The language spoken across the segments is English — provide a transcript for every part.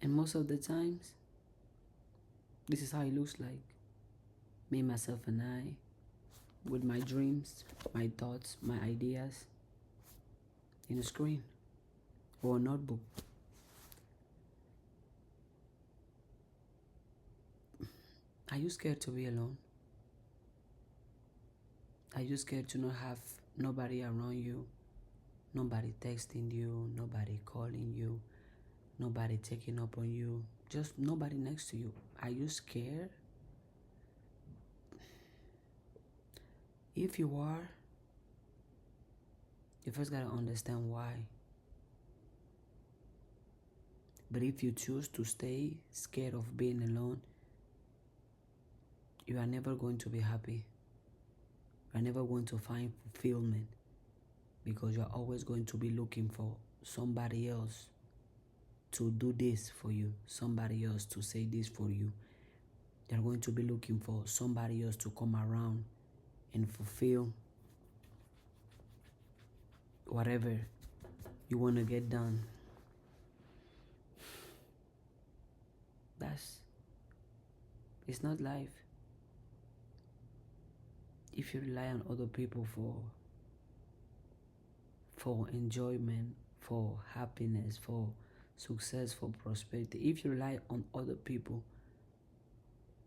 And most of the times, this is how it looks like. Me, myself, and I, with my dreams, my thoughts, my ideas, in a screen or a notebook. Are you scared to be alone? Are you scared to not have nobody around you? Nobody texting you, nobody calling you, nobody taking up on you, just nobody next to you. Are you scared? If you are, you first gotta understand why. But if you choose to stay scared of being alone, you are never going to be happy. You are never going to find fulfillment because you are always going to be looking for somebody else to do this for you, somebody else to say this for you. You're going to be looking for somebody else to come around and fulfill whatever you want to get done. It's not life. If you rely on other people for enjoyment, for happiness, for success, for prosperity, if you rely on other people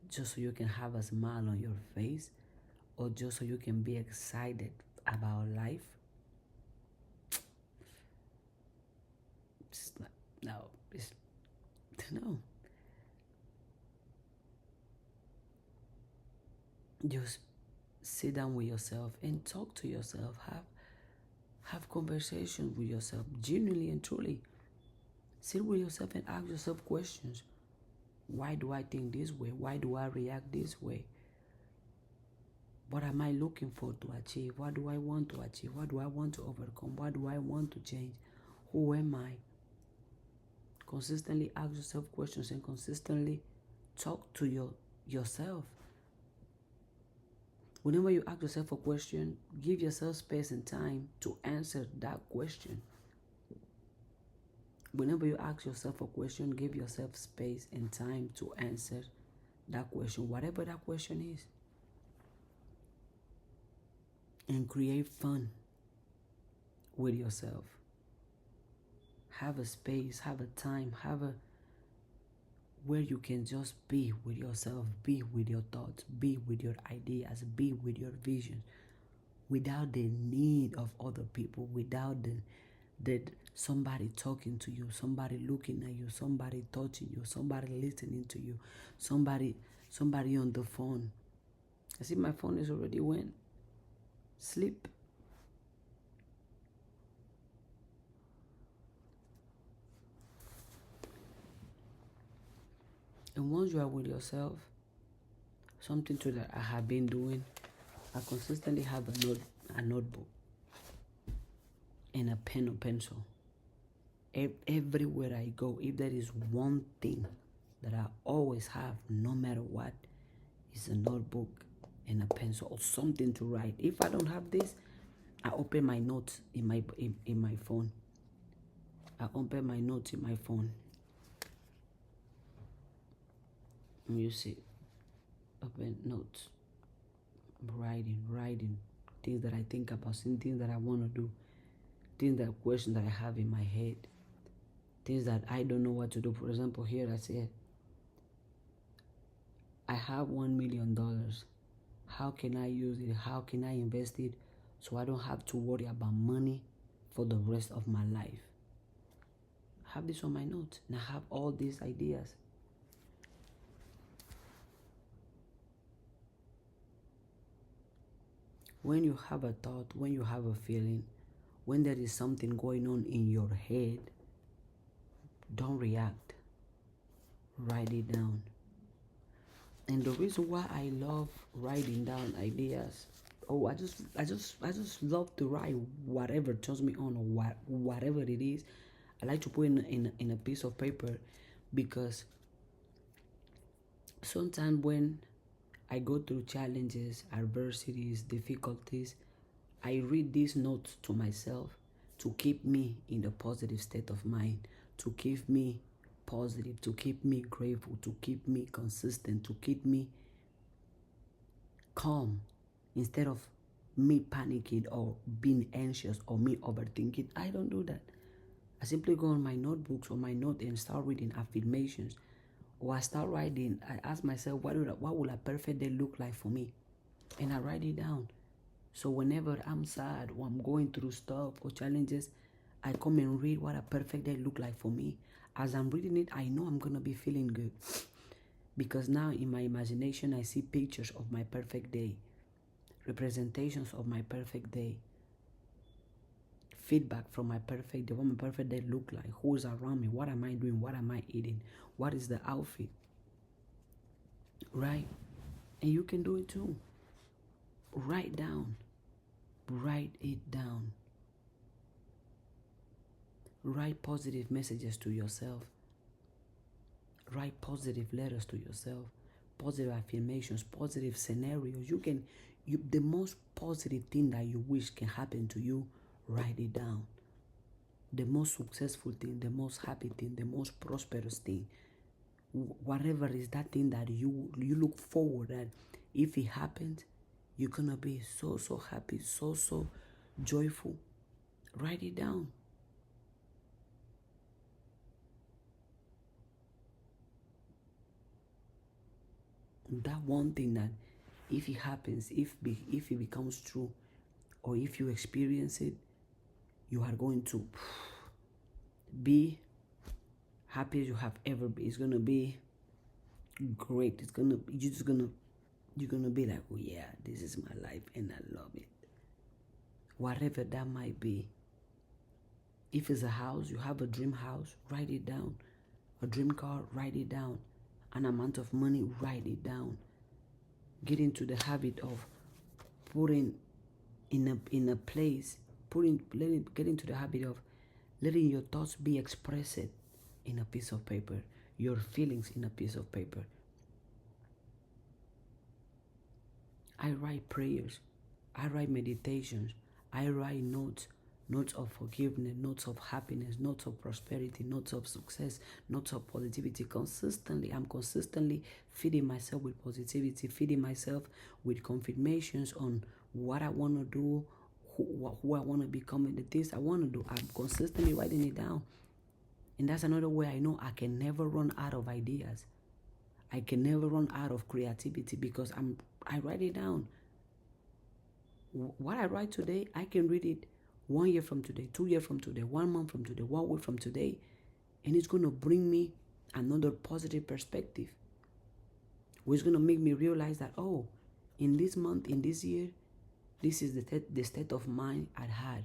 just so you can have a smile on your face or just so you can be excited about life, it's not, no. Just sit down with yourself and talk to yourself. Have conversations with yourself, genuinely and truly. Sit with yourself and ask yourself questions. Why do I think this way? Why do I react this way? What am I looking for to achieve? What do I want to achieve? What do I want to overcome? What do I want to change? Who am I? Consistently ask yourself questions and consistently talk to yourself. Whenever you ask yourself a question, give yourself space and time to answer that question. Whenever you ask yourself a question, give yourself space and time to answer that question, whatever that question is. And create fun with yourself. Have a space, have a time, where you can just be with yourself, be with your thoughts, be with your ideas, be with your vision, without the need of other people, without the somebody talking to you, somebody looking at you, somebody touching you, somebody listening to you, somebody on the phone. I see my phone is already went. Sleep. And once you are with yourself, something to that I have been doing, I consistently have a notebook and a pen or pencil. Everywhere I go, if there is one thing that I always have, no matter what, is a notebook and a pencil or something to write. If I don't have this, I open my notes in my phone. I open my notes in my phone. You see, open notes, writing things that I think about, things that I want to do, questions that I have in my head, things that I don't know what to do. For example, here I said, I have $1 million. How can I use it? How can I invest it so I don't have to worry about money for the rest of my life? I have this on my notes and I have all these ideas. When you have a thought, when you have a feeling, when there is something going on in your head, don't react. Write it down. And the reason why I love writing down ideas, I just love to write whatever turns me on or whatever it is. I like to put in a piece of paper because sometimes when I go through challenges, adversities, difficulties, I read these notes to myself to keep me in a positive state of mind, to keep me positive, to keep me grateful, to keep me consistent, to keep me calm, instead of me panicking or being anxious or me overthinking. I don't do that. I simply go on my notebooks or my note and start reading affirmations, or I start writing. I ask myself, what will a perfect day look like for me? And I write it down. So whenever I'm sad or I'm going through stuff or challenges, I come and read what a perfect day look like for me. As I'm reading it, I know I'm going to be feeling good. Because now in my imagination, I see pictures of my perfect day, representations of my perfect day, feedback from my perfect day, what my perfect day look like, who's around me, what am I doing, what am I eating, what is the outfit, right? And you can do it too. Write it down. Write positive messages to yourself. Write positive letters to yourself, positive affirmations, positive scenarios. The most positive thing that you wish can happen to you, write it down. The most successful thing, the most happy thing, the most prosperous thing, whatever is that thing that you look forward that if it happens, you're gonna be so happy, so joyful. Write it down. That one thing that if it happens, if it becomes true, or if you experience it, you are going to be happy as you have ever been. It's gonna be great. You're gonna be like, oh yeah, this is my life and I love it. Whatever that might be. If it's a house, you have a dream house, write it down. A dream car, write it down. An amount of money, write it down. Get into the habit of putting in a place, get into the habit of letting your thoughts be expressed in a piece of paper, your feelings in a piece of paper. I write prayers, I write meditations, I write notes of forgiveness, notes of happiness, notes of prosperity, notes of success, notes of positivity. I'm consistently feeding myself with positivity, feeding myself with confirmations on what I want to do, who I want to become, and the things I want to do. I'm consistently writing it down. And that's another way I know I can never run out of ideas. I can never run out of creativity because I write it down. What I write today, I can read it 1 year from today, 2 years from today, 1 month from today, 1 week from today, and it's going to bring me another positive perspective, which is going to make me realize that, oh, in this month, in this year, this is the state of mind I had.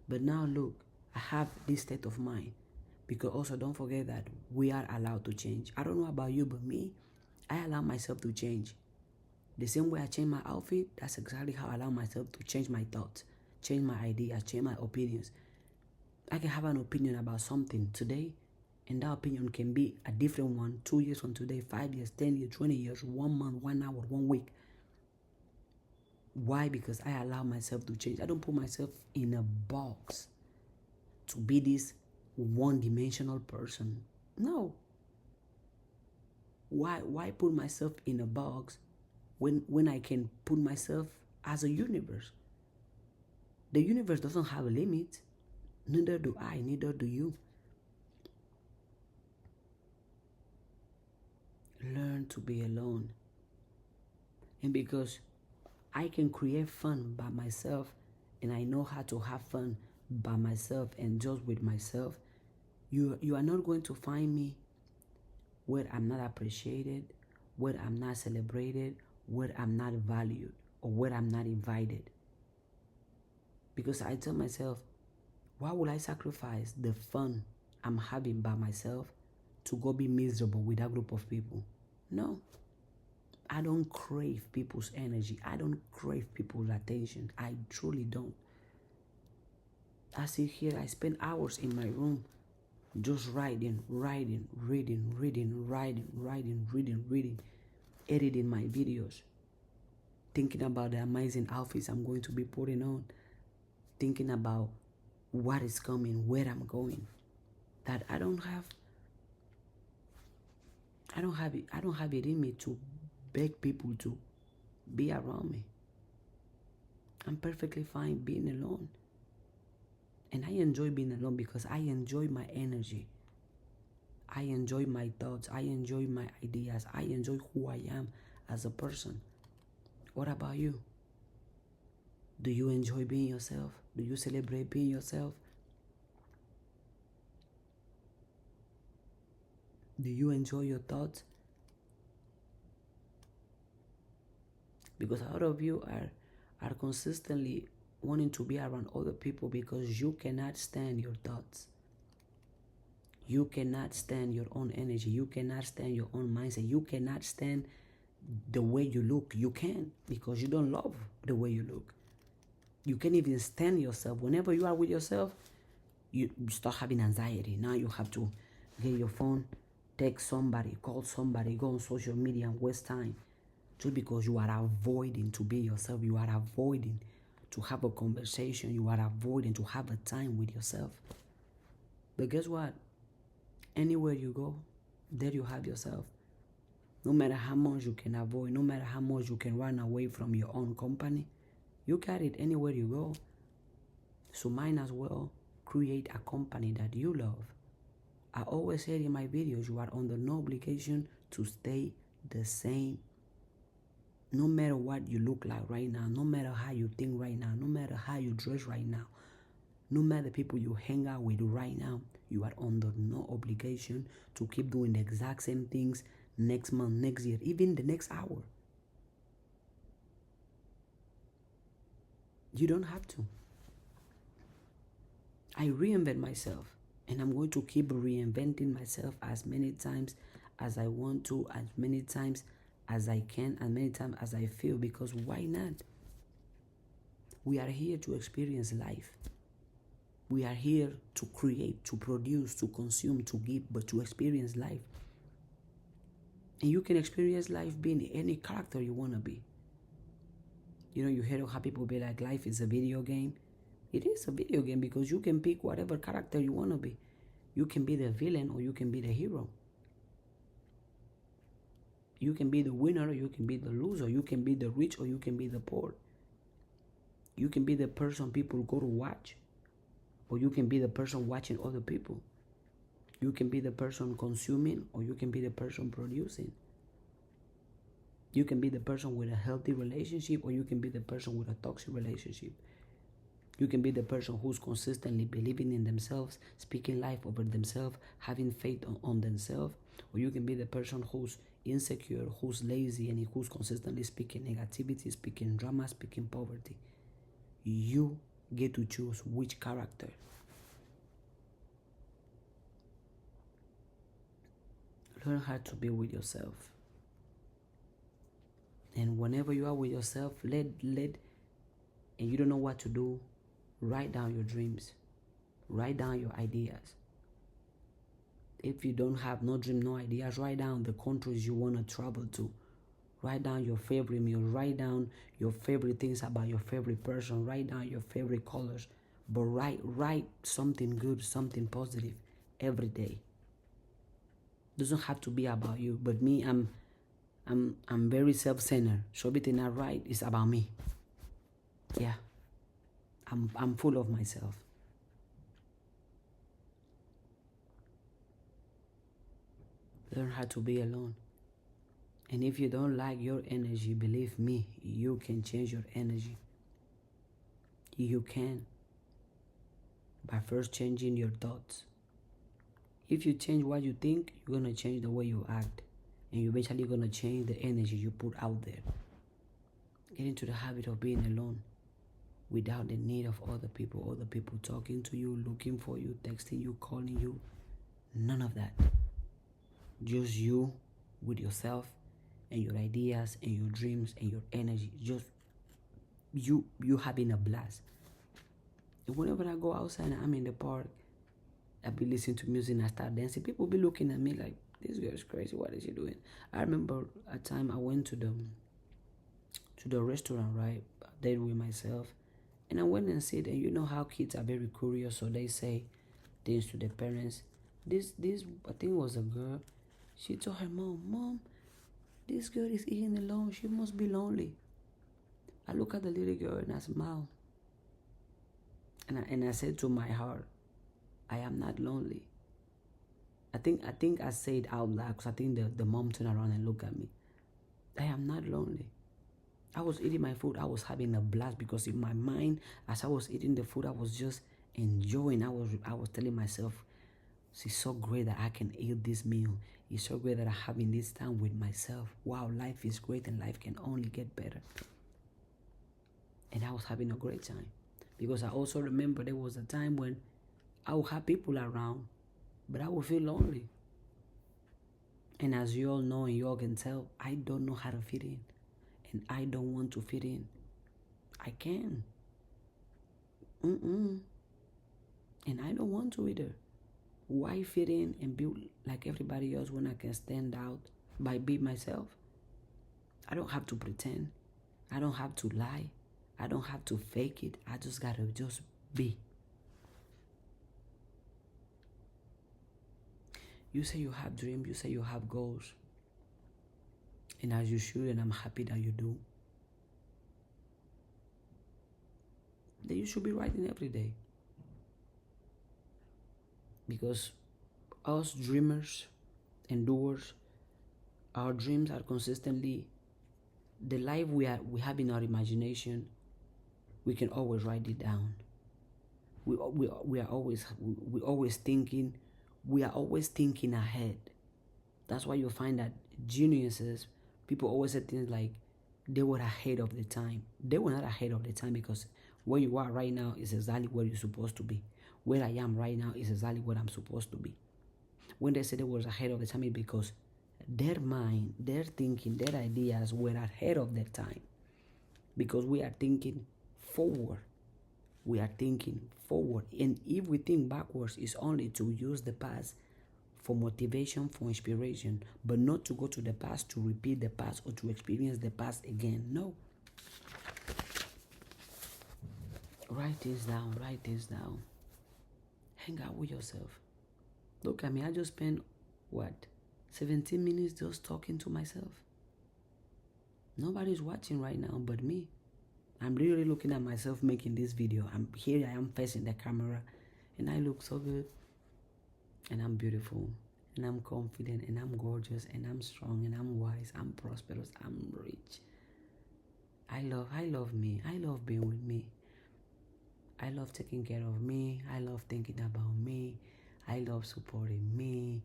But now look, I have this state of mind. Because also don't forget that we are allowed to change. I don't know about you, but me, I allow myself to change. The same way I change my outfit, that's exactly how I allow myself to change my thoughts, change my ideas, change my opinions. I can have an opinion about something today, and that opinion can be a different one 2 years from today, 5 years, 10 years, 20 years, 1 month, 1 hour, 1 week. Why? Because I allow myself to change. I don't put myself in a box to be this one-dimensional person. No. Why put myself in a box when I can put myself as a universe? The universe doesn't have a limit. Neither do I, neither do you. Learn to be alone. And because I can create fun by myself, and I know how to have fun by myself and just with myself, you are not going to find me where I'm not appreciated, where I'm not celebrated, where I'm not valued, or where I'm not invited. Because I tell myself, why would I sacrifice the fun I'm having by myself to go be miserable with a group of people? No. I don't crave people's energy. I don't crave people's attention. I truly don't. I sit here, I spend hours in my room just writing, reading, editing my videos, thinking about the amazing outfits I'm going to be putting on, thinking about what is coming, where I'm going. That I don't have I don't have it in me to beg people to be around me. I'm perfectly fine being alone. And I enjoy being alone because I enjoy my energy. I enjoy my thoughts. I enjoy my ideas. I enjoy who I am as a person. What about you? Do you enjoy being yourself? Do you celebrate being yourself? Do you enjoy your thoughts? Because a lot of you are consistently wanting to be around other people because you cannot stand your thoughts. You cannot stand your own energy. You cannot stand your own mindset. You cannot stand the way you look. You can because you don't love the way you look. You can't even stand yourself. Whenever you are with yourself, you start having anxiety. Now you have to get your phone, text somebody, call somebody, go on social media and waste time. Just because you are avoiding to be yourself. You are avoiding to have a conversation. You are avoiding to have a time with yourself. But guess what? Anywhere you go, there you have yourself. No matter how much you can avoid, no matter how much you can run away from your own company, you got it anywhere you go. So might as well create a company that you love. I always say in my videos, you are under no obligation to stay the same. No matter what you look like right now, no matter how you think right now, no matter how you dress right now, no matter the people you hang out with right now, you are under no obligation to keep doing the exact same things next month, next year, even the next hour. You don't have to. I reinvent myself, and I'm going to keep reinventing myself as many times as I want to, as many times as I can, as many times as I feel, because why not? We are here to experience life. We are here to create, to produce, to consume, to give, but to experience life. And you can experience life being any character you want to be. You know, you hear how people be like, life is a video game. It is a video game because you can pick whatever character you want to be. You can be the villain or you can be the hero. You can be the winner or you can be the loser. You can be the rich or you can be the poor. You can be the person people go to watch, or you can be the person watching other people. You can be the person consuming or you can be the person producing. You can be the person with a healthy relationship or you can be the person with a toxic relationship. You can be the person who's consistently believing in themselves, speaking life over themselves, having faith on themselves. Or you can be the person who's insecure, who's lazy, and who's consistently speaking negativity, speaking drama, speaking poverty. You get to choose which character. Learn how to be with yourself. And whenever you are with yourself, and you don't know what to do, write down your dreams. Write down your ideas. If you don't have no dream, no ideas, write down the countries you want to travel to. Write down your favorite meal. Write down your favorite things about your favorite person. Write down your favorite colors. But write something good, something positive every day. Doesn't have to be about you. But me, I'm very self-centered. So everything I write is about me. Yeah. I'm full of myself. Learn how to be alone. And if you don't like your energy, believe me, you can change your energy. You can. By first changing your thoughts. If you change what you think, you're going to change the way you act. And you're eventually going to change the energy you put out there. Get into the habit of being alone without the need of other people talking to you, looking for you, texting you, calling you. None of that. Just you with yourself and your ideas and your dreams and your energy. Just you having a blast. And whenever I go outside and I'm in the park, I be listening to music and I start dancing. People be looking at me like, this girl is crazy. What is she doing? I remember a time I went to the restaurant, right? I dated with myself. And I went and said, and you know how kids are very curious, so they say things to their parents. This I think it was a girl. She told her mom, Mom, this girl is eating alone. She must be lonely. I look at the little girl and I smile. And I said to my heart, I am not lonely. I think I said out loud because I think the mom turned around and looked at me. I am not lonely. I was eating my food. I was having a blast because in my mind, as I was eating the food, I was just enjoying. I was telling myself, it's so great that I can eat this meal. It's so great that I'm having this time with myself. Wow, life is great and life can only get better. And I was having a great time. Because I also remember there was a time when I would have people around, but I would feel lonely. And as you all know and you all can tell, I don't know how to fit in. And I don't want to fit in. I can. And I don't want to either. Why fit in and be like everybody else when I can stand out by being myself? I don't have to pretend. I don't have to lie. I don't have to fake it. I just gotta just be. You say you have dreams. You say you have goals. And as you should, and I'm happy that you do, then you should be writing every day. Because us dreamers and doers, our dreams are consistently the life we have in our imagination. We can always write it down. We are always thinking. We are always thinking ahead. That's why you'll find that geniuses, people always say things like they were ahead of the time. They were not ahead of the time because where you are right now is exactly where you're supposed to be. Where I am right now is exactly what I'm supposed to be. When they say they was ahead of the time, it's because their mind, their thinking, their ideas were ahead of their time. Because we are thinking forward. We are thinking forward. And if we think backwards, it's only to use the past for motivation, for inspiration, but not to go to the past to repeat the past or to experience the past again. No. Write this down. Write this down. Hang out with yourself. Look at me. I just spent, 17 minutes just talking to myself. Nobody's watching right now but me. I'm really looking at myself making this video. I am facing the camera and I look so good. And I'm beautiful. And I'm confident. And I'm gorgeous. And I'm strong. And I'm wise. I'm prosperous. I'm rich. I love me. I love being with me. I love taking care of me. I love thinking about me. I love supporting me.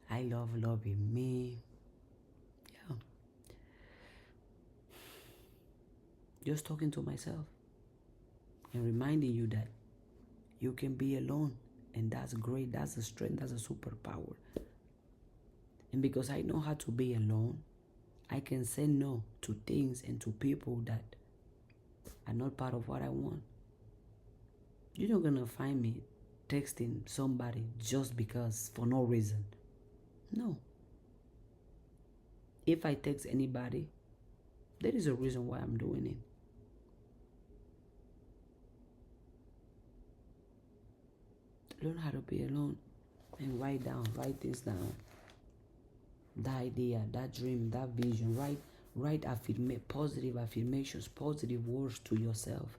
I love loving me. Yeah. Just talking to myself and reminding you that you can be alone. And that's great. That's a strength. That's a superpower. And because I know how to be alone, I can say no to things and to people that are not part of what I want. You're not going to find me texting somebody just because, for no reason. No. If I text anybody, there is a reason why I'm doing it. Learn how to be alone and write this down. That idea, that dream, that vision. Write positive affirmations, positive words to yourself.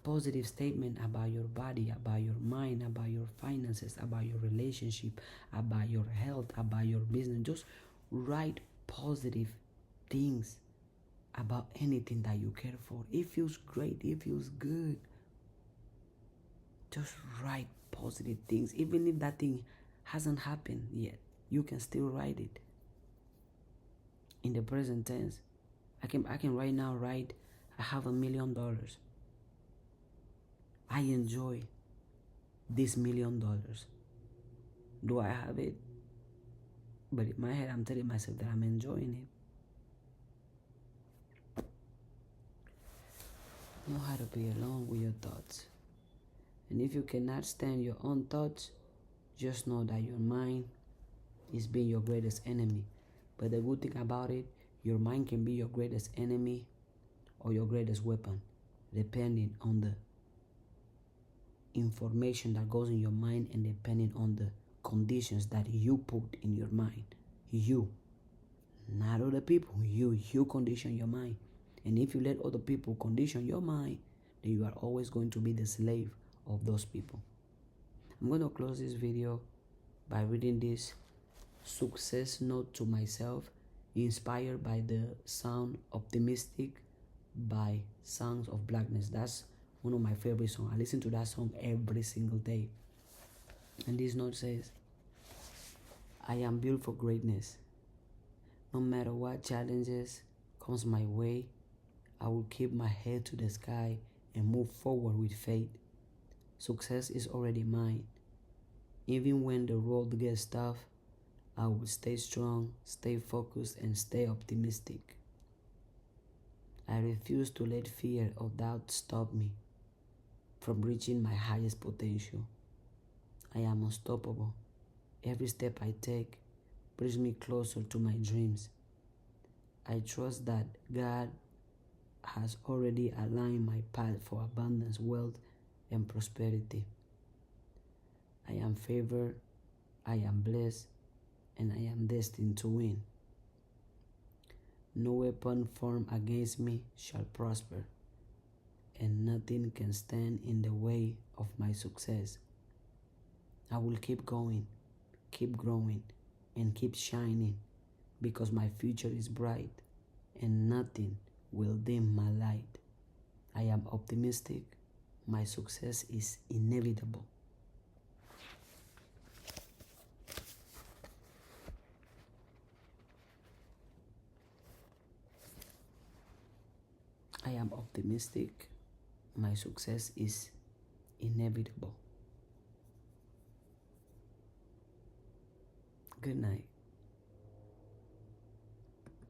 Positive statement about your body, about your mind, about your finances, about your relationship, about your health, about your business. Just write positive things about anything that you care for. It feels great. It feels good. Just write positive things. Even if that thing hasn't happened yet, you can still write it. In the present tense, I can right now write, I have $1 million. I enjoy this $1 million. Do I have it? But in my head, I'm telling myself that I'm enjoying it. Know how to be alone with your thoughts. And if you cannot stand your own thoughts, just know that your mind is being your greatest enemy. But the good thing about it, your mind can be your greatest enemy or your greatest weapon, depending on the information that goes in your mind and depending on the conditions that you put in your mind. You, not other people. You condition your mind. And if you let other people condition your mind, then you are always going to be the slave of those people. I'm going to close this video by reading this success note to myself, inspired by the song Optimistic by Songs of Blackness. That's one of my favorite songs. I listen to that song every single day. And this note says, I am built for greatness. No matter what challenges comes my way, I will keep my head to the sky and move forward with faith. Success is already mine. Even when the road gets tough, I will stay strong, stay focused, and stay optimistic. I refuse to let fear or doubt stop me from reaching my highest potential. I am unstoppable. Every step I take brings me closer to my dreams. I trust that God has already aligned my path for abundance, wealth, and prosperity. I am favored, I am blessed, and I am destined to win. No weapon formed against me shall prosper, and nothing can stand in the way of my success. I will keep going, keep growing, and keep shining, because my future is bright, and nothing will dim my light. I am optimistic. My success is inevitable. I am optimistic. My success is inevitable. Good night.